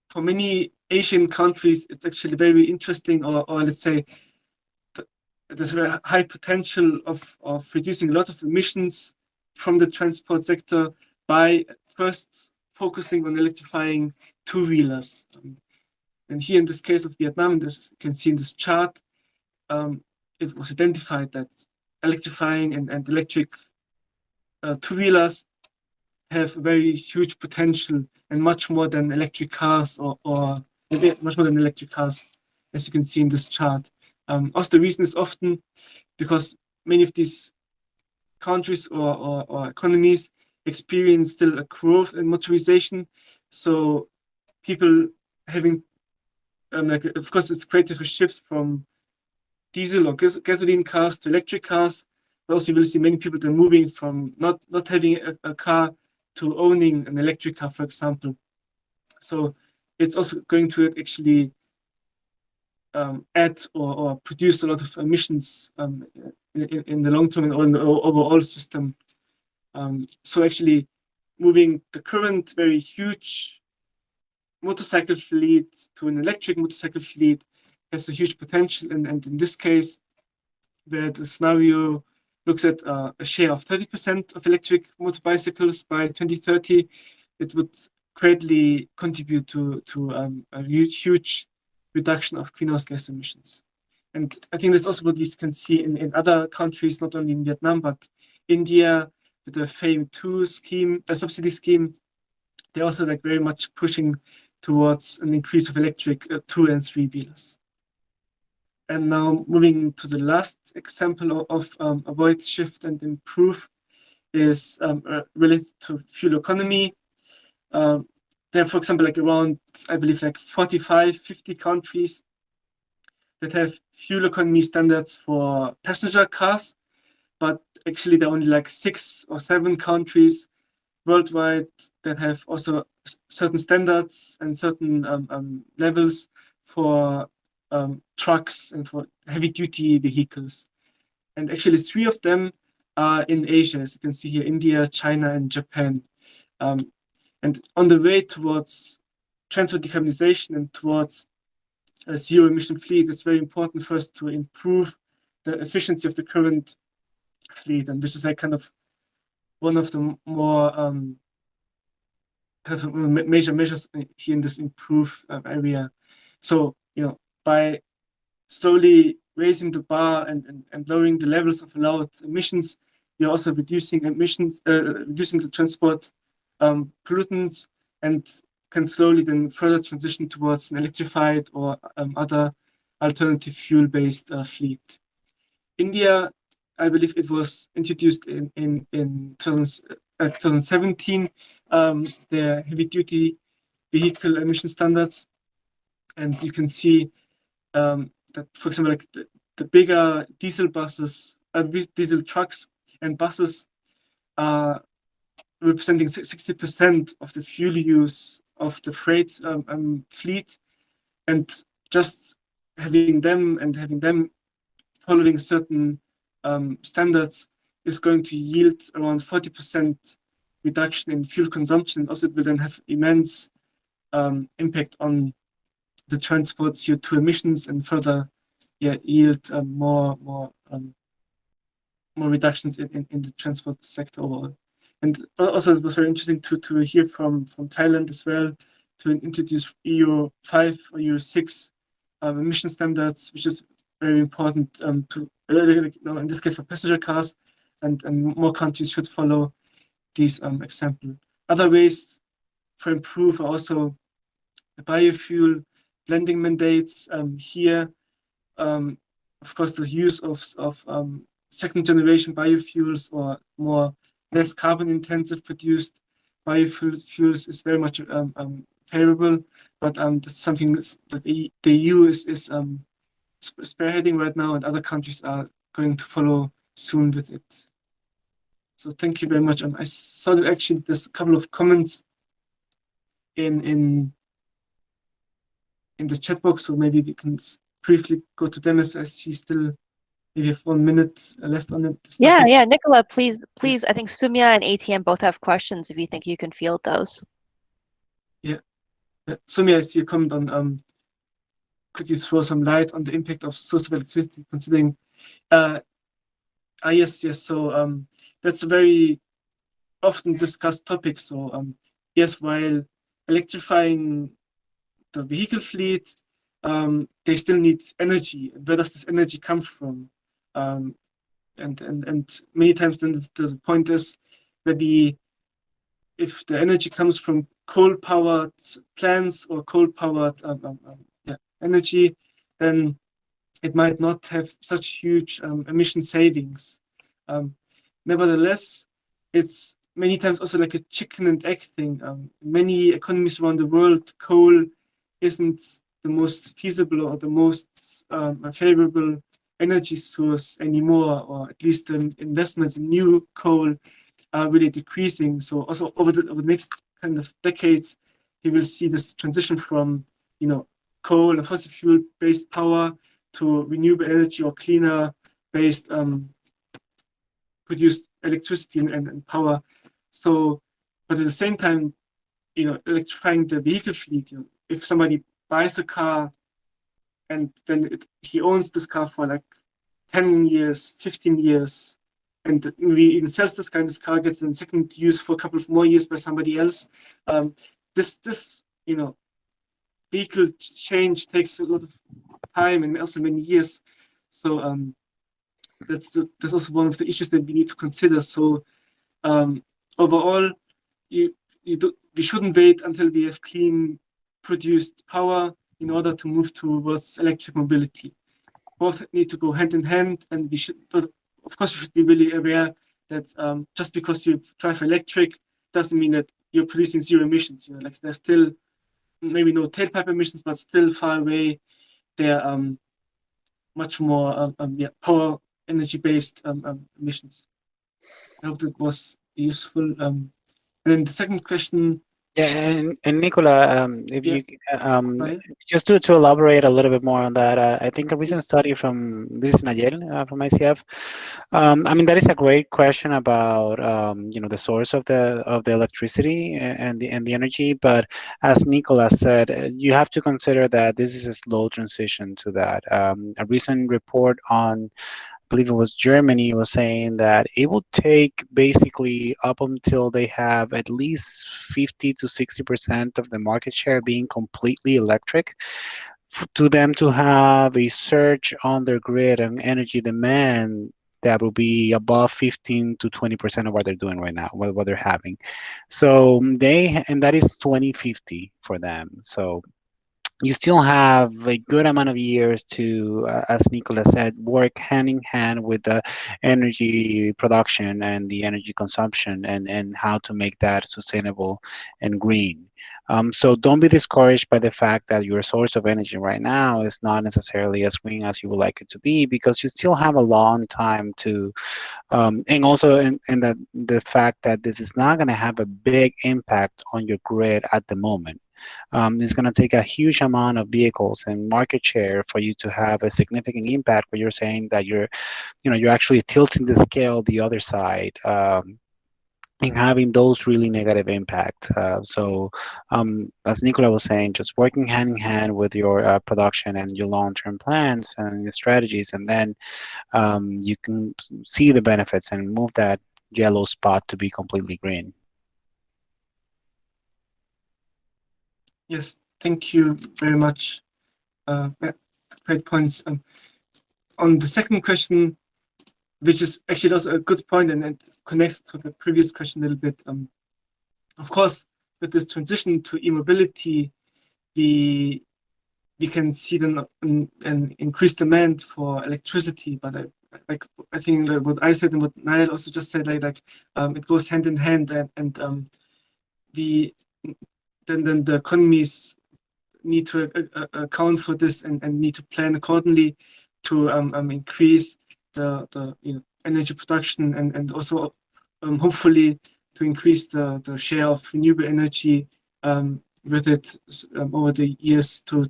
For many Asian countries, it's actually very interesting, or let's say, there's a high potential of reducing a lot of emissions from the transport sector by first focusing on electrifying two-wheelers. And here in this case of Vietnam, this you can see in this chart, it was identified that electrifying and electric two-wheelers have a very huge potential, and much more than electric cars, or much more than electric cars, as you can see in this chart. Also, the reason is often because many of these countries or economies experience still a growth in motorization. So people having, of course, it's creative a shift from diesel or gasoline cars to electric cars. But also, you will see many people then moving from not having a car to owning an electric car, for example. So it's also going to actually add or produce a lot of emissions in the long term and in the overall system. So actually moving the current very huge motorcycle fleet to an electric motorcycle fleet has a huge potential. And in this case, where the scenario looks at a share of 30% of electric motor bicycles by 2030, it would greatly contribute to a huge reduction of greenhouse gas emissions. And I think that's also what we can see in other countries, not only in Vietnam, but India, with the FAME 2 scheme, a subsidy scheme. They're also very much pushing towards an increase of electric 2- and 3-wheelers. And now moving to the last example of avoid, shift, and improve is related to fuel economy. There are, for example, around, I believe, 45, 50 countries that have fuel economy standards for passenger cars, but actually there are only 6 or 7 countries worldwide that have also certain standards and certain levels for trucks and for heavy-duty vehicles. And actually 3 of them are in Asia, as you can see here, India, China, and Japan. And on the way towards transport decarbonization and towards a zero-emission fleet, it's very important first to improve the efficiency of the current fleet, and which is kind of one of the more major measures here in this improve area. So, by slowly raising the bar and lowering the levels of allowed emissions, we're also reducing emissions, reducing the transport pollutants, and can slowly then further transition towards an electrified or other alternative fuel-based fleet. India, I believe it was introduced in 2017, the heavy-duty vehicle emission standards, and you can see that, for example, the bigger diesel buses, diesel trucks and buses are representing 60% of the fuel use of the freight fleet, and just having them following certain standards is going to yield around 40% reduction in fuel consumption. Also, it will then have immense impact on the transport CO2 emissions and further yield more more reductions in the transport sector overall. And also it was very interesting to hear from Thailand as well, to introduce Euro 5 or Euro 6 emission standards, which is very important to, in this case for passenger cars, and more countries should follow these example. Other ways for improve are also the biofuel blending mandates here. Of course, the use of second generation biofuels or less carbon intensive produced biofuels is very much favorable, but that's something that the EU is spearheading right now, and other countries are going to follow soon with it. So thank you very much. I saw that actually there's a couple of comments in the chat box, so maybe we can briefly go to them as I see still maybe have 1 minute left on it. Yeah, Nicola, please. I think Sumya and ATM both have questions if you think you can field those. Yeah. Sumya, I see a comment on could you throw some light on the impact of source of electricity considering yes. So that's a very often discussed topic. So yes, while electrifying the vehicle fleet, they still need energy. Where does this energy come from? And many times then the point is maybe if the energy comes from coal-powered plants or coal-powered energy, then it might not have such huge emission savings. Nevertheless, it's many times also like a chicken and egg thing. Many economies around the world, coal isn't the most feasible or the most favorable energy source anymore, or at least the investments in new coal are really decreasing. So also over the next kind of decades, you will see this transition from coal and fossil fuel based power to renewable energy or cleaner based produced electricity and power. So, but at the same time, electrifying the vehicle fleet. If somebody buys a car and then he owns this car for like 10 years, 15 years, and we even sells this car, and this car gets in second use for a couple of more years by somebody else. This vehicle change takes a lot of time and also many years. So that's also one of the issues that we need to consider. So overall, we shouldn't wait until we have clean produced power in order to move towards electric mobility. Both need to go hand in hand, and we should, but of course, you should be really aware that just because you drive electric doesn't mean that you're producing zero emissions. Like there's still maybe no tailpipe emissions, but still far away. They're much more power energy based emissions. I hope that was useful. And then the second question. Yeah, and Nicola, if you just to elaborate a little bit more on that, I think a recent study from Nayel from ICF. I mean, that is a great question about the source of the electricity and the energy. But as Nicola said, you have to consider that this is a slow transition to that. A recent report on, I believe it was Germany, was saying that it will take basically up until they have at least 50 to 60% of the market share being completely electric to them to have a surge on their grid and energy demand that will be above 15 to 20% of what they're doing right now, what they're having. So and that is 2050 for them. So you still have a good amount of years to, as Nicola said, work hand in hand with the energy production and the energy consumption and how to make that sustainable and green. So don't be discouraged by the fact that your source of energy right now is not necessarily as green as you would like it to be, because you still have a long time to, and also in the fact that this is not going to have a big impact on your grid at the moment. It's going to take a huge amount of vehicles and market share for you to have a significant impact where you're saying that you're actually tilting the scale the other side. in having those really negative impact. So as Nicola was saying, just working hand in hand with your production and your long-term plans and your strategies, and then you can see the benefits and move that yellow spot to be completely green. Yes, thank you very much. Great points. On the second question, which is actually also a good point and connects to the previous question a little bit. Of course, with this transition to e-mobility, we can see an increased demand for electricity. But I think what I said and what Niall also just said, it goes hand in hand, and then the economies need to account for this and need to plan accordingly to increase the energy production and also hopefully to increase the share of renewable energy with it over the years to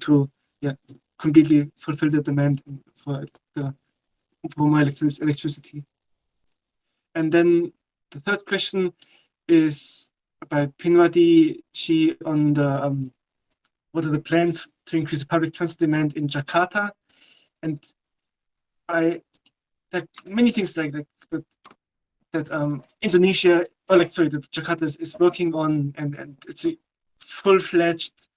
completely fulfill the demand for more electricity. And then the third question is by Pinwadi Chi on the what are the plans to increase the public transit demand in Jakarta? And there are many things like that Indonesia, that Jakarta is working on, and it's a full-fledged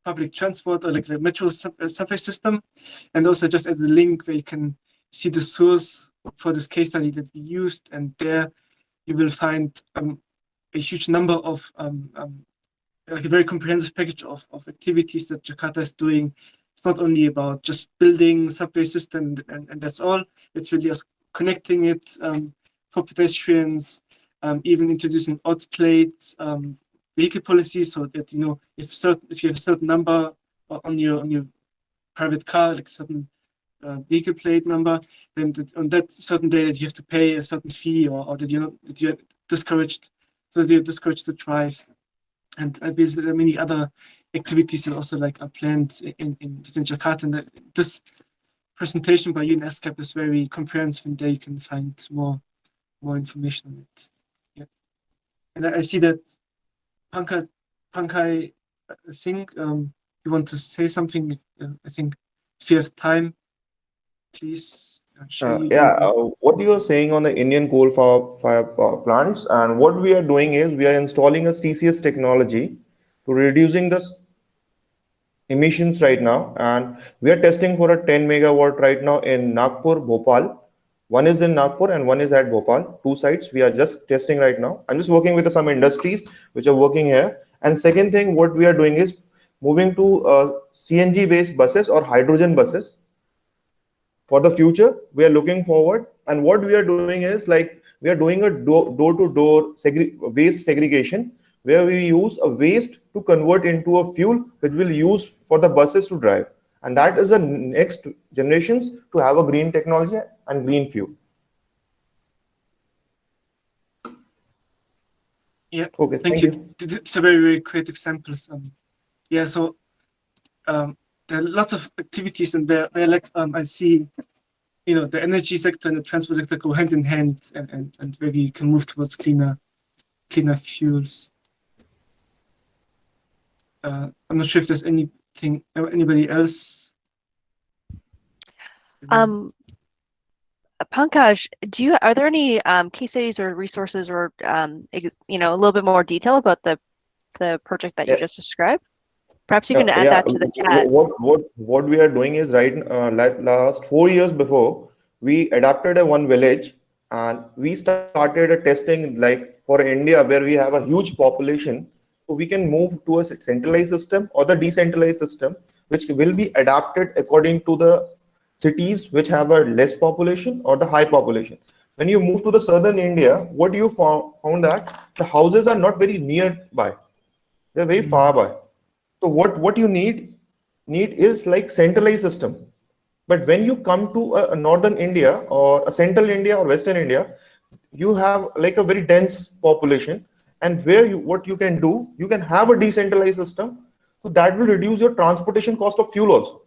public transport, or like the metro subway system. And also just at the link where you can see the source for this case study that we used, and there you will find a huge number of like a very comprehensive package of activities that Jakarta is doing. It's not only about just building subway system and that's all. It's really just connecting it for pedestrians, even introducing odd plate vehicle policies, so that if you have a certain number on your private car, like a certain vehicle plate number, then on that certain day that you have to pay a certain fee, or that you're discouraged, so that you're discouraged to drive. And I believe there are many other activities that also are planned within Jakarta. And this presentation by UNESCAP is very comprehensive, and there you can find more information on it. Yeah. And I see that Pankaj Singh, you want to say something? I think if you have time, please. What you are saying on the Indian coal-fired power plants, and what we are doing is we are installing a CCS technology to reducing the emissions right now, and we are testing for a 10 megawatt right now in Nagpur, Bhopal. One is in Nagpur and one is at Bhopal. 2 sites we are just testing right now. I'm just working with some industries which are working here. And second thing, what we are doing is moving to CNG-based buses or hydrogen buses. For the future, we are looking forward, and what we are doing is we are doing a door-to-door waste segregation, where we use a waste to convert into a fuel which we'll use for the buses to drive, and that is the next generations to have a green technology and green fuel. Yeah. Okay. Thank you. It's a very, very great example. Yeah. So. There are lots of activities, and they're I see, the energy sector and the transport sector go hand in hand, and where we can move towards cleaner fuels. I'm not sure if there's anybody else. Pankaj, are there any case studies or resources or a little bit more detail about the project that you just described? Perhaps you can add that to the chat. What we are doing is last 4 years before, we adapted one village, and we started a testing for India, where we have a huge population. So we can move to a centralized system or the decentralized system, which will be adapted according to the cities which have a less population or the high population. When you move to the southern India, what you found that the houses are not very nearby; they're very far by. So what you need is centralized system. But when you come to a northern India or a central India or western India, you have a very dense population, and what you can do, you can have a decentralized system, so that will reduce your transportation cost of fuel also.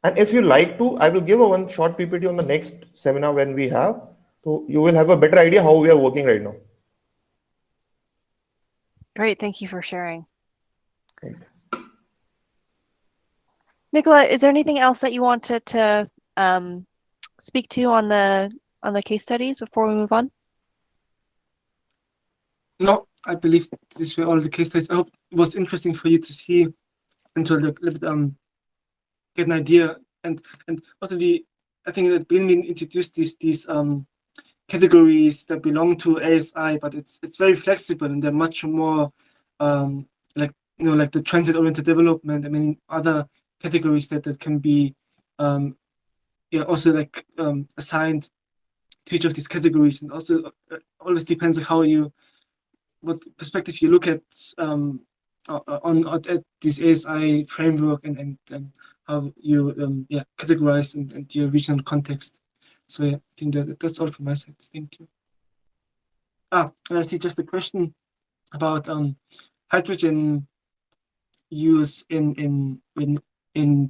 And if you like to, I will give a one short PPT on the next seminar when we have. So you will have a better idea how we are working right now. Great, thank you for sharing. Great. Nicola, is there anything else that you wanted to speak to on the case studies before we move on? No, I believe these were all the case studies. I hope it was interesting for you to see and to get an idea. And also I think that Bindin introduced these categories that belong to ASI, but it's very flexible and they're much more like the transit-oriented development. I mean, other categories that can be also like assigned to each of these categories, and also always depends on what perspective you look at at this ASI framework and how you categorize and your regional context. So yeah, I think that's all from my side. Thank you. And I see just a question about hydrogen use in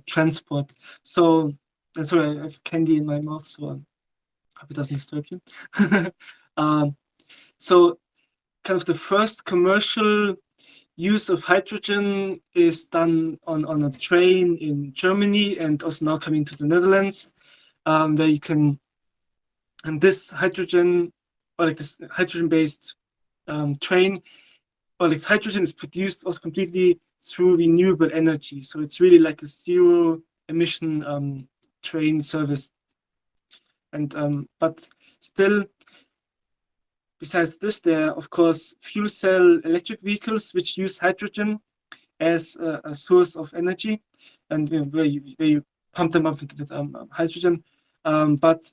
transport. So sorry, I have candy in my mouth, so I hope it doesn't disturb you. So kind of the first commercial use of hydrogen is done on a train in Germany and also now coming to the Netherlands, where you can, and this hydrogen, or like this hydrogen-based train, or like hydrogen is produced also completely through renewable energy. So it's really like a zero emission train service. And but still, besides this, there are of course fuel cell electric vehicles which use hydrogen as a source of energy, and where you pump them up with hydrogen. But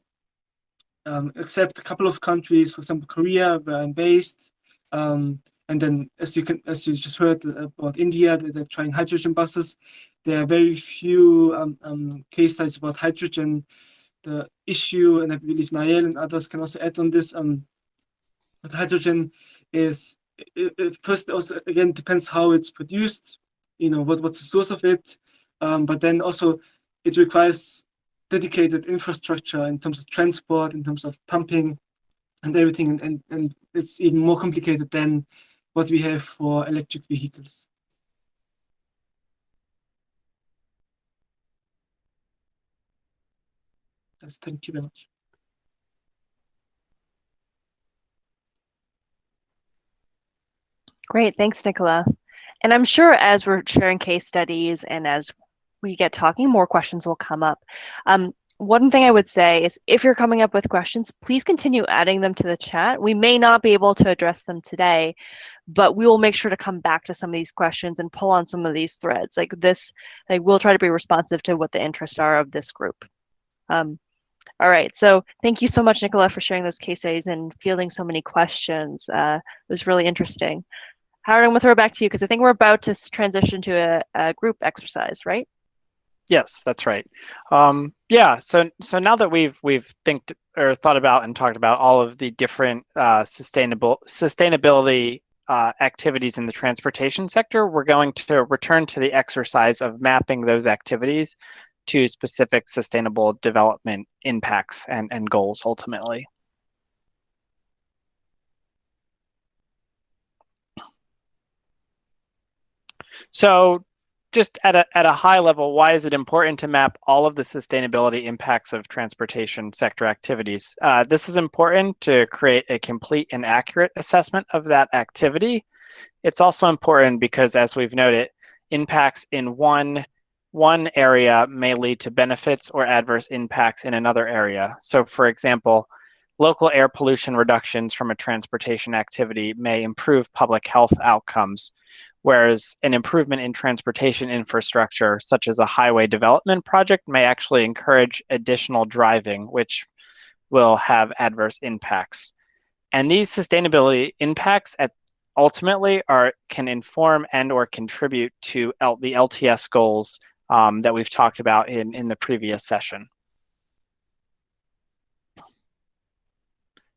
except a couple of countries, for example, Korea, where I'm based, and then as you just heard about India, they're trying hydrogen buses. There are very few case studies about hydrogen. The issue, and I believe Nael and others can also add on this, but hydrogen is, first also again depends how it's produced, what's the source of it, but then also it requires dedicated infrastructure in terms of transport, in terms of pumping and everything, and it's even more complicated than what we have for electric vehicles. Yes, thank you very much. Great, thanks, Nicola. And I'm sure as we're sharing case studies and as we get talking, more questions will come up. One thing I would say is if you're coming up with questions, please continue adding them to the chat. We may not be able to address them today, but we will make sure to come back to some of these questions and pull on some of these threads. Like we'll try to be responsive to what the interests are of this group. All right, so thank you so much, Nicola, for sharing those case studies and fielding so many questions. It was really interesting. Howard, I'm going to throw it back to you because I think we're about to transition to a group exercise, right? Yes, that's right. Yeah. So now that we've thought about and talked about all of the different sustainability activities in the transportation sector, we're going to return to the exercise of mapping those activities to specific sustainable development impacts and goals ultimately. So just at a high level, why is it important to map all of the sustainability impacts of transportation sector activities? This is important to create a complete and accurate assessment of that activity. It's also important because, as we've noted, impacts in one area may lead to benefits or adverse impacts in another area. So for example, local air pollution reductions from a transportation activity may improve public health outcomes, whereas an improvement in transportation infrastructure, such as a highway development project, may actually encourage additional driving, which will have adverse impacts. And these sustainability impacts ultimately can inform and or contribute to the LTS goals that we've talked about in the previous session.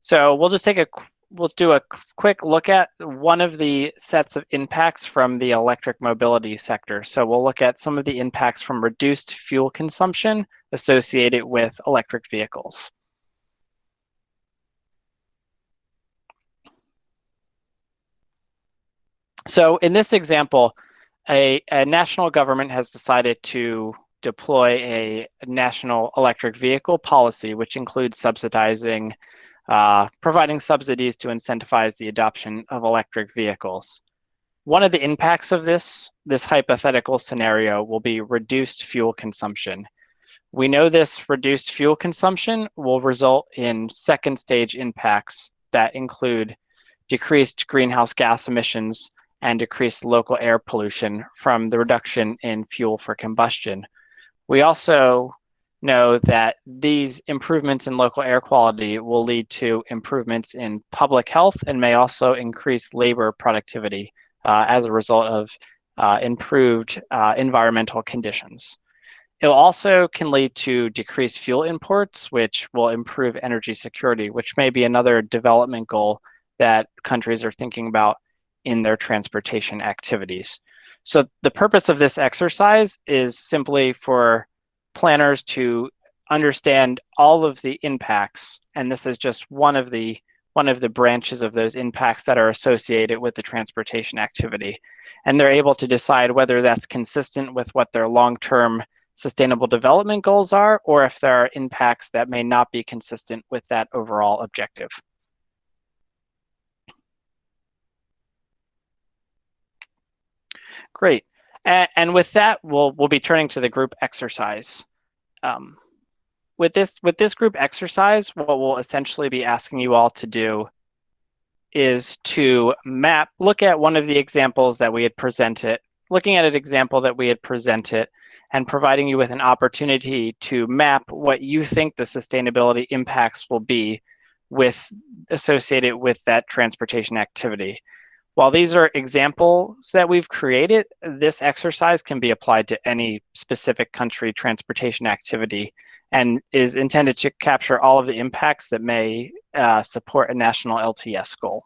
So we'll just take we'll do a quick look at one of the sets of impacts from the electric mobility sector. So we'll look at some of the impacts from reduced fuel consumption associated with electric vehicles. So in this example, a national government has decided to deploy a national electric vehicle policy, which includes subsidizing, providing subsidies to incentivize the adoption of electric vehicles. One of the impacts of this hypothetical scenario will be reduced fuel consumption. We know this reduced fuel consumption will result in second stage impacts that include decreased greenhouse gas emissions and decreased local air pollution from the reduction in fuel for combustion. We also know that these improvements in local air quality will lead to improvements in public health and may also increase labor productivity as a result of improved environmental conditions. It also can lead to decreased fuel imports, which will improve energy security, which may be another development goal that countries are thinking about in their transportation activities. So the purpose of this exercise is simply for planners to understand all of the impacts, and this is just one of the branches of those impacts that are associated with the transportation activity. And they're able to decide whether that's consistent with what their long-term sustainable development goals are, or if there are impacts that may not be consistent with that overall objective. Great. And with that, we'll be turning to the group exercise. With this group exercise, what we'll essentially be asking you all to do is to look at one of the examples that we had presented, looking at an example that we had presented, and providing you with an opportunity to map what you think the sustainability impacts will be associated with that transportation activity. While these are examples that we've created, this exercise can be applied to any specific country transportation activity and is intended to capture all of the impacts that may support a national LTS goal.